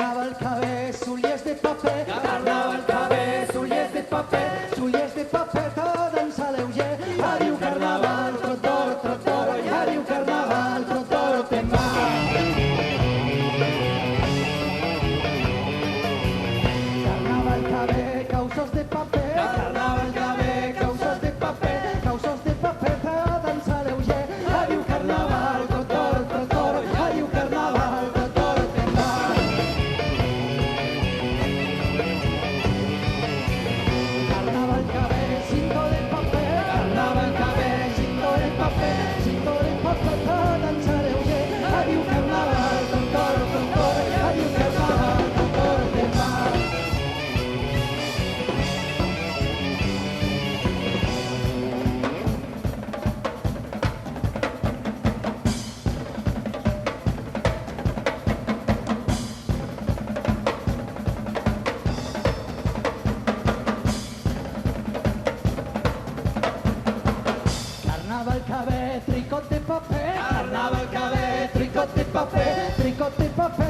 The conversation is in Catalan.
Carnaval que ve, soliers de paper. Carnaval que ve, soliers de paper. Soliers de paper que dansa lleuger. Adiu carnaval, trotoro, trotoro. I adiu carnaval, trotoro, te'n va. Carnaval que ve, causos de paper. Carnaval que ve, Causos de paper. Causos de paper que dansa lleuger. Adiu carnaval, trotoro, trotoro. I adiu carnaval, trotoro, te'n va. Carnaval que ve, cinto de paper. Carnaval que ve, Cinto de paper. Cinto de paper que dansa lleuger. Adiu carnaval, trotoro, trotoro. I adiu carnaval, trotoro, te'n va. Carnaval que ve, tricot de paper. Carnaval que ve, Tricot de paper. Tricot de paper